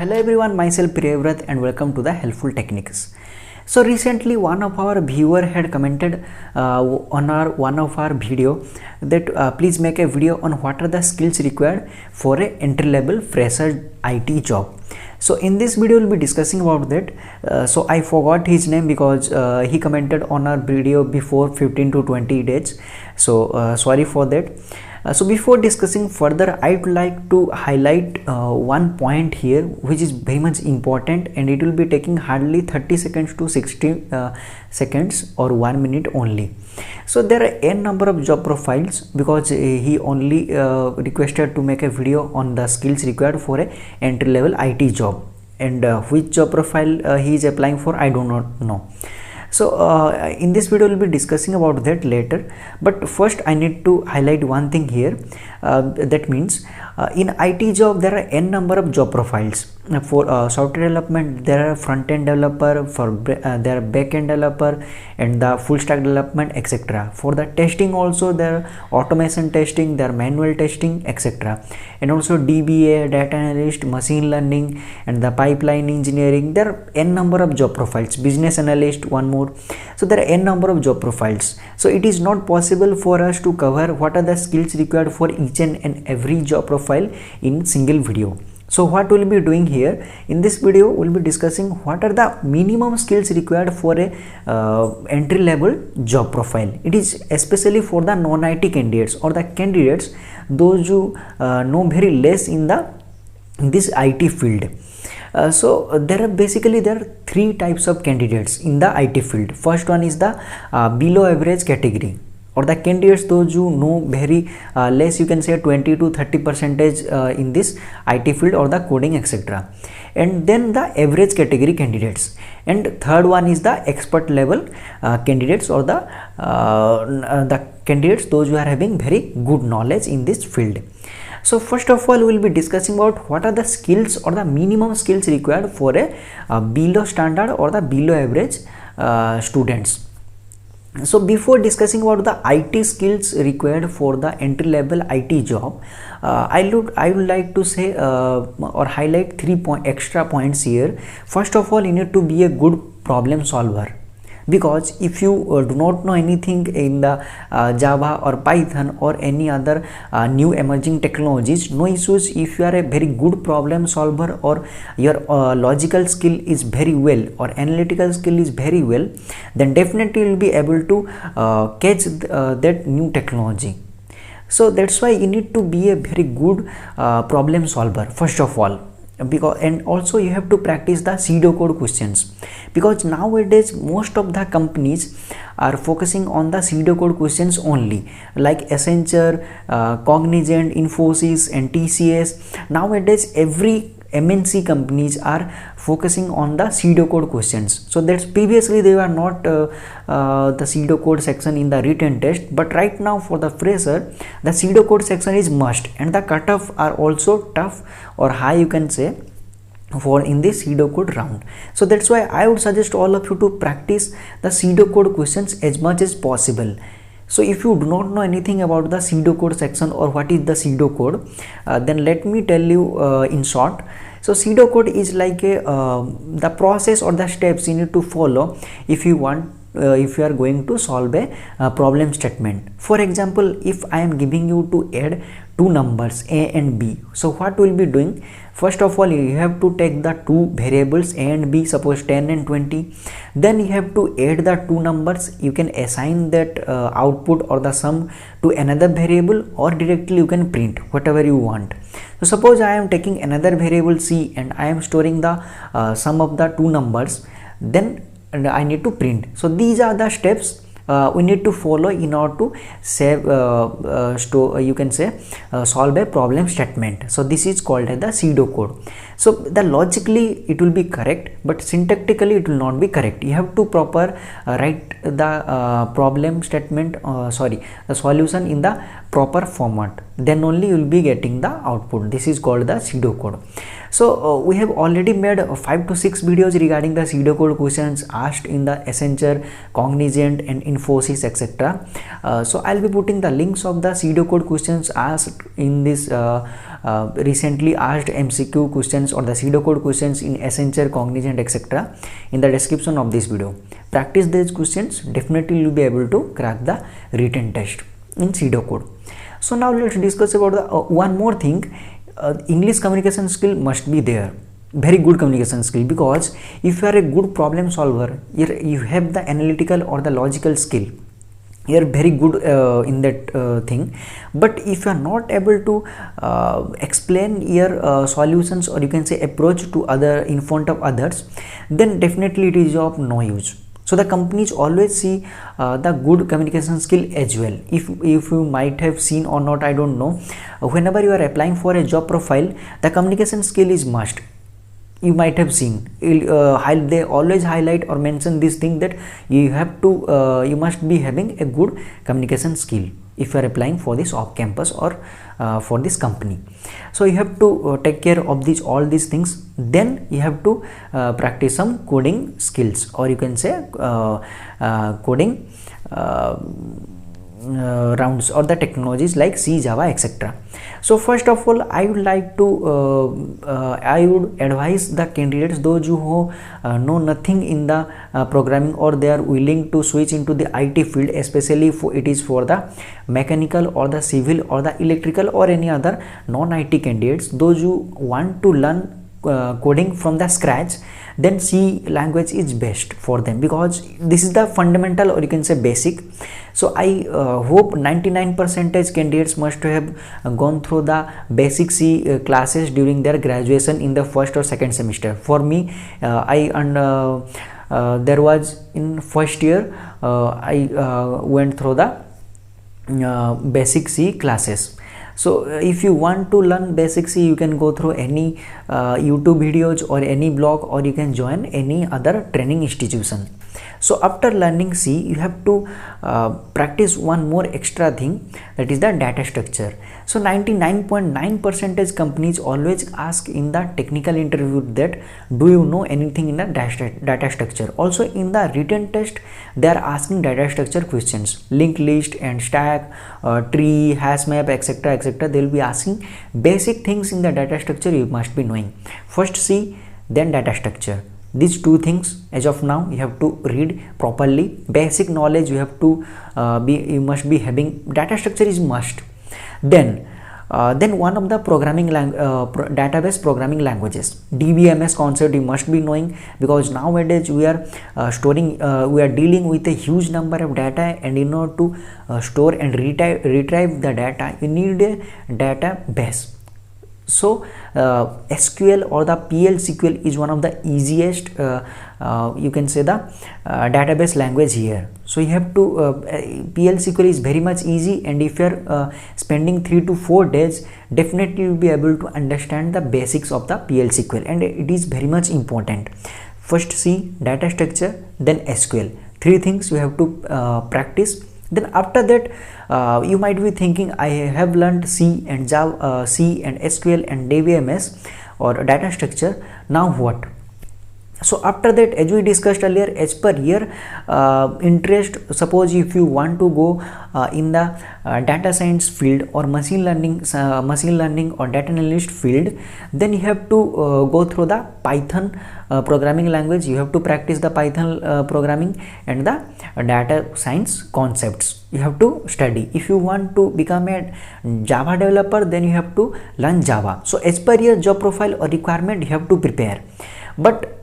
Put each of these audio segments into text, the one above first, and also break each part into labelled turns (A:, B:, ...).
A: Hello everyone, myself Priyavrat and welcome to the Helpful Techniques. So recently one of our viewer had commented on one of our video that please make a video on what are the skills required for a entry level fresher IT job. So in this video we'll be discussing about that. So I forgot his name because he commented on our video before 15 to 20 days. So sorry for that. So before discussing further, I would like to highlight one point here which is very much important, and it will be taking hardly 30 seconds to 60 seconds or 1 minute only. So there are n number of job profiles because he only requested to make a video on the skills required for a entry level IT job, and which job profile he is applying for I do not know. So in this video we'll be discussing about that later, but first I need to highlight one thing here. That means in IT job there are n number of job profiles. For software development there are front-end developer, for there are back-end developer and the full stack development, etc. For the testing also there are automation testing, there are manual testing, etc. And also DBA, data analyst, machine learning and the pipeline engineering. There are n number of job profiles. Business analyst, one more. So there are n number of job profiles. So it is not possible for us to cover what are the skills required for each and every job profile in single video. So what we'll be doing here in this video, we'll be discussing what are the minimum skills required for a entry level job profile. It is especially for the non-IT candidates or the candidates those who know very less in this IT field. So there are three types of candidates in the IT field. First one is the below average category, or the candidates those who know very less, you can say 20 to 30% in this IT field or the coding, etc. And then the average category candidates, and third one is the expert level candidates, or the candidates those who are having very good knowledge in this field. So first of all we will be discussing about what are the skills or the minimum skills required for a below standard or the below average students. So before discussing about the IT skills required for the entry level IT job, I would like to say or highlight extra points here. First of all, you need to be a good problem solver, because if you do not know anything in the Java or Python or any other new emerging technologies, no issues. If you are a very good problem solver, or your logical skill is very well or analytical skill is very well, then definitely you will be able to catch that new technology. So that's why you need to be a very good problem solver first of all. And also you have to practice the pseudocode questions, because nowadays most of the companies are focusing on the pseudocode questions only, like Accenture, Cognizant, Infosys and TCS. Nowadays every MNC companies are focusing on the pseudocode questions. So that's previously they were not the pseudocode section in the written test, but right now for the fresher the pseudocode section is must, and the cutoff are also tough or high, you can say, for in this pseudocode round. So that's why I would suggest all of you to practice the pseudocode questions as much as possible. So if you do not know anything about the pseudocode section or what is the pseudocode, then let me tell you in short. So pseudocode is like the process or the steps you need to follow if you are going to solve a problem statement. For example, if I am giving you to add two numbers a and b, so what we will be doing? First of all, you have to take the two variables a and b, suppose 10 and 20. Then you have to add the two numbers. You can assign that output or the sum to another variable, or directly you can print whatever you want. So suppose I am taking another variable c and I am storing the sum of the two numbers, then I need to print. So these are the steps we need to follow in order to save you can say solve a problem statement. So this is called as the pseudocode. So the logically it will be correct, but syntactically it will not be correct. You have to proper write the problem statement, the solution in the proper format, then only you will be getting the output. This is called the pseudocode. So we have already made 5 to 6 videos regarding the pseudocode questions asked in the Accenture, Cognizant and Infosys, etc. So I'll be putting the links of the pseudocode questions asked in this recently asked MCQ questions questions or the pseudocode questions in Accenture, Cognizant, etc. in the description of this video. Practice these questions, definitely you will be able to crack the written test in pseudocode. So now let's discuss about the one more thing. English communication skill must be there, very good communication skill, because if you are a good problem solver, you have the analytical or the logical skill, you are very good in that thing, but if you are not able to explain your solutions, or you can say approach to other in front of others, then definitely it is of no use. So the companies always see the good communication skill as well. If you might have seen or not, I don't know, whenever you are applying for a job profile, the communication skill is must. You might have seen they always highlight or mention this thing that you have to you must be having a good communication skill if you are applying for this off campus or for this company. So you have to take care of all these things. Then you have to practice some coding skills, or you can say coding rounds or the technologies like C, Java, etc. So first of all, I would like to I would advise the candidates, those who know nothing in the programming, or they are willing to switch into the IT field, especially it is for the mechanical or the civil or the electrical or any other non-IT candidates, those who want to learn coding from the scratch, then C language is best for them, because this is the fundamental, or you can say basic. So I hope 99% candidates must have gone through the basic C classes during their graduation in the first or second semester. For me, there was in first year I went through the basic C classes. So if you want to learn basic C, you can go through any YouTube videos or any blog, or you can join any other training institution. So after learning C, you have to practice one more extra thing, that is the data structure. So 99.9% companies always ask in the technical interview that do you know anything in the data structure. Also in the written test, they are asking data structure questions, linked list and stack, tree, hash map, etc, etc. They will be asking basic things in the data structure you must be knowing. First C, then data structure. These two things as of now you have to read properly. Basic knowledge you have to you must be having. Data structure is must. Then one of the programming database programming languages, DBMS concept you must be knowing, because nowadays we are we are dealing with a huge number of data, and in order to store and retrieve the data, you need a database. So SQL or the PL/SQL is one of the easiest you can say the database language here. So you have to PL/SQL is very much easy, and if you are spending 3 to 4 days, definitely you will be able to understand the basics of the PL/SQL, and it is very much important. First C, data structure, then SQL. 3 things you have to practice. Then after that, you might be thinking, I have learned C and Java, C and SQL and DBMS or data structure. Now what? So after that, as we discussed earlier, as per your interest, suppose if you want to go in the data science field or machine learning or data analyst field, then you have to go through the Python programming language. You have to practice the Python programming and the data science concepts. You have to study. If you want to become a Java developer, then you have to learn Java. So as per your job profile or requirement, you have to prepare. But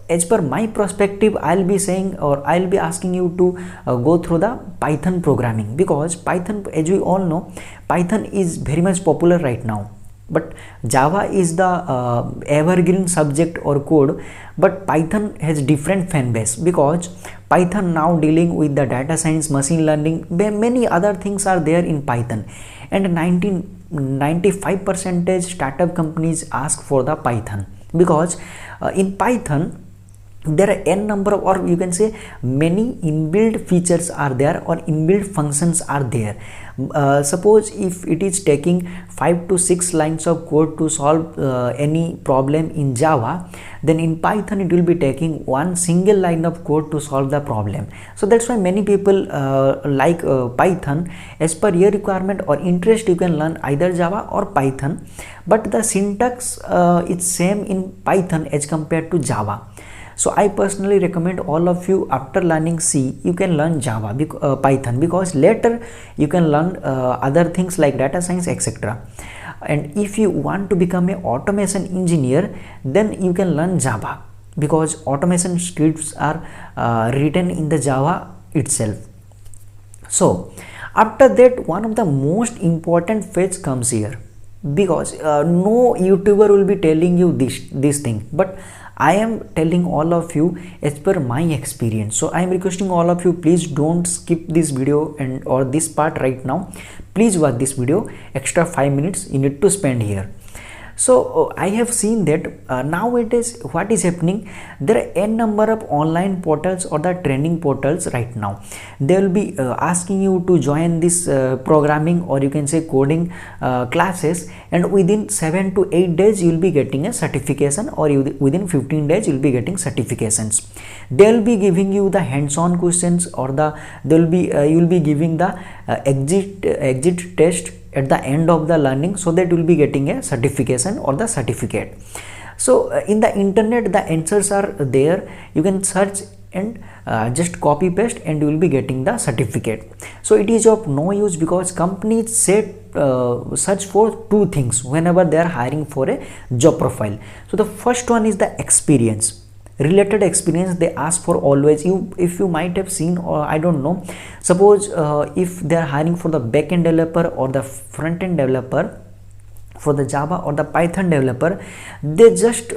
A: as per my perspective, I'll be saying, or I'll be asking you to go through the Python programming, because Python, as we all know, Python is very much popular right now. But Java is the evergreen subject or code, but Python has different fan base, because Python now dealing with the data science, machine learning, many other things are there in Python, and 95% startup companies ask for the Python, because in Python there are n number of, or you can say many inbuilt features are there, or inbuilt functions are there. Suppose if it is taking 5 to 6 lines of code to solve any problem in Java, then in Python it will be taking one single line of code to solve the problem. So that's why many people like Python. As per your requirement or interest, you can learn either Java or Python, but the syntax is same in Python as compared to Java. So I personally recommend all of you, after learning C, you can learn Java, Python, because later you can learn other things like data science, etc. And if you want to become an automation engineer, then you can learn Java, because automation scripts are written in the Java itself. So after that, one of the most important phase comes here, because no YouTuber will be telling you this thing, but I am telling all of you as per my experience. So I am requesting all of you, please don't skip this video or this part right now. Please watch this video, extra 5 minutes you need to spend here. So I have seen that nowadays what is happening, there are n number of online portals or the training portals right now. They will be asking you to join this programming, or you can say coding classes, and within 7 to 8 days you will be getting a certification, or within 15 days you will be getting certifications. They will be giving you the hands-on questions, or you will be giving the exit test at the end of the learning, so that you will be getting a certification or the certificate. So in the internet the answers are there, you can search and just copy paste and you will be getting the certificate. So it is of no use, because companies search for two things whenever they are hiring for a job profile. So the first one is the experience, related experience they ask for always. If you might have seen, or I don't know, suppose if they are hiring for the backend developer or the front-end developer, for the Java or the Python developer, they just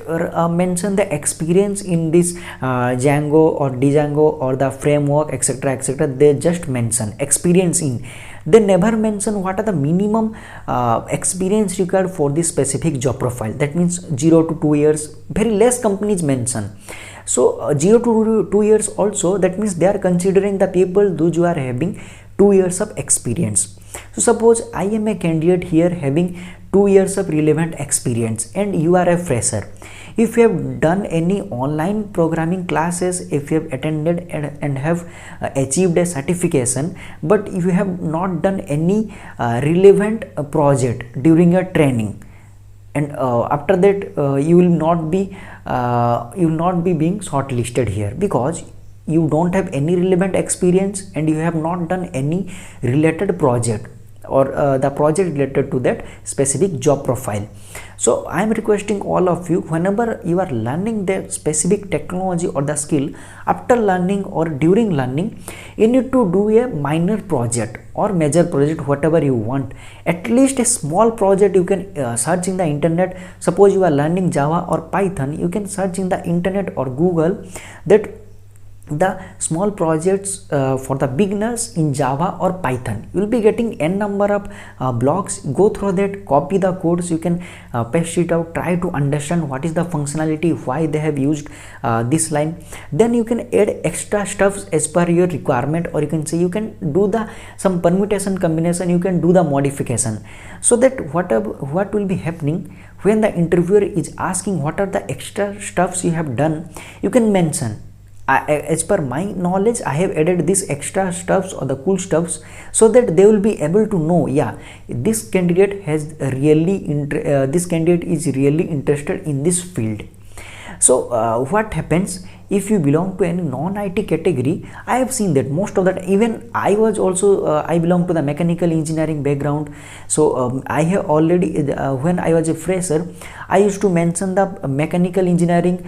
A: mention the experience in this Django or Django or the framework, etc, etc. They just mention experience in. They never mention what are the minimum experience required for this specific job profile. That means 0 to 2 years. Very less companies mention. So 0 to 2 years also, that means they are considering the people those who are having 2 years of experience. So suppose I am a candidate here having 2 years of relevant experience, and you are a fresher. If you have done any online programming classes, if you have attended and have achieved a certification, but if you have not done any relevant project during your training, and after that you will not be being shortlisted here, because you don't have any relevant experience and you have not done any related project, or the project related to that specific job profile. So I am requesting all of you, whenever you are learning the specific technology or the skill, after learning or during learning, you need to do a minor project or major project, whatever you want. At least a small project you can search in the internet. Suppose you are learning Java or Python, you can search in the internet or Google that the small projects for the beginners in Java or Python. You will be getting n number of blogs. Go through that, copy the codes, you can paste it out, try to understand what is the functionality, why they have used this line. Then you can add extra stuffs as per your requirement, or you can say you can do some permutation combination, you can do the modification, so that what will be happening when the interviewer is asking what are the extra stuffs you have done, you can mention, as per my knowledge I have added this extra stuffs or the cool stuffs, so that they will be able to know, yeah, this candidate is really interested in this field. So what happens if you belong to any non-IT category? I have seen that most of that, even I was also I belong to the mechanical engineering background. So I have already when I was a fresher, I used to mention the mechanical engineering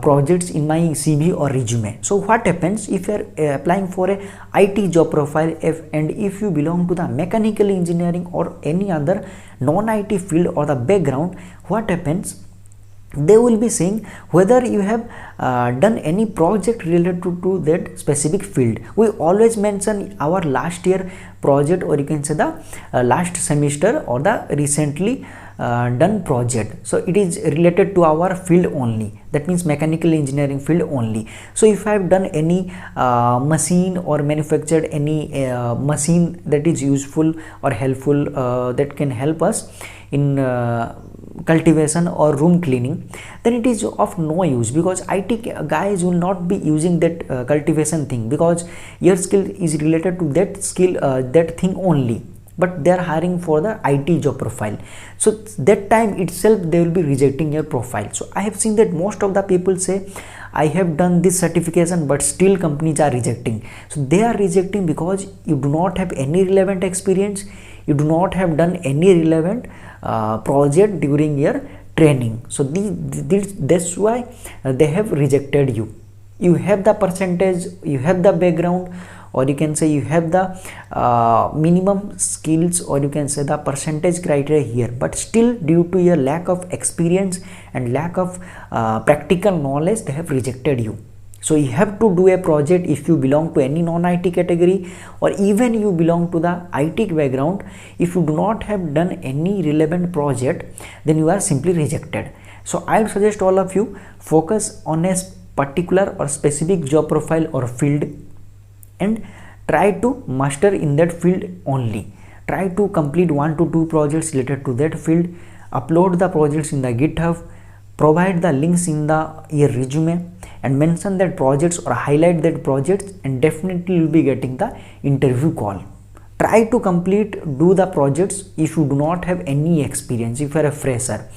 A: projects in my CV or resume. So what happens if you are applying for a IT job profile, and if you belong to the mechanical engineering or any other non-IT field or the background, what happens? They will be saying whether you have done any project related to that specific field. We always mention our last year project, or you can say the last semester or the recently done project, so it is related to our field only, that means mechanical engineering field only. So if I have done any machine or manufactured any machine that is useful or helpful, that can help us in cultivation or room cleaning, then it is of no use, because IT guys will not be using that cultivation thing, because your skill is related to that skill, that thing only, but they are hiring for the IT job profile. So that time itself they will be rejecting your profile. So I have seen that most of the people say I have done this certification, but still companies are rejecting. So they are rejecting because you do not have any relevant experience, you do not have done any relevant project during your training. So that's why they have rejected you. You have the percentage, you have the background, or you can say you have the minimum skills, or you can say the percentage criteria here, but still due to your lack of experience and lack of practical knowledge, they have rejected you. So you have to do a project if you belong to any non-IT category, or even you belong to the IT background. If you do not have done any relevant project, then you are simply rejected. So I would suggest all of you focus on a particular or specific job profile or field, and try to master in that field only. Try to complete 1 to 2 projects related to that field, upload the projects in the GitHub, provide the links in your resume, and mention that projects or highlight that projects, and definitely you will be getting the interview call. Try to do the projects if you do not have any experience, if you are a fresher.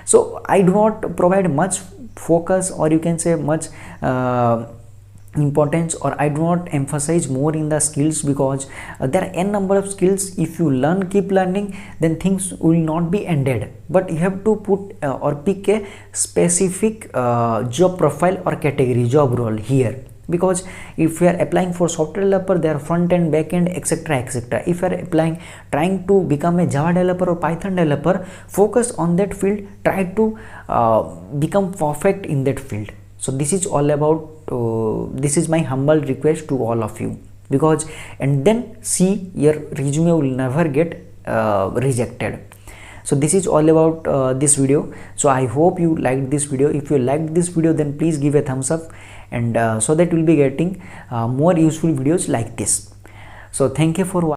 A: So I do not provide much focus, or you can say much importance, or I do not emphasize more in the skills, because there are n number of skills. If you learn, keep learning, then things will not be ended, but you have to put or pick a specific job profile or category, job role here, because if you are applying for software developer, there are front end, back end, etc, etc. If you are trying to become a Java developer or Python developer, focus on that field, try to become perfect in that field. So this is all about this is my humble request to all of you, because and then see your resume will never get rejected. So this is all about this video. So I hope you liked this video. If you liked this video, then please give a thumbs up, and so that we'll be getting more useful videos like this. So thank you for watching.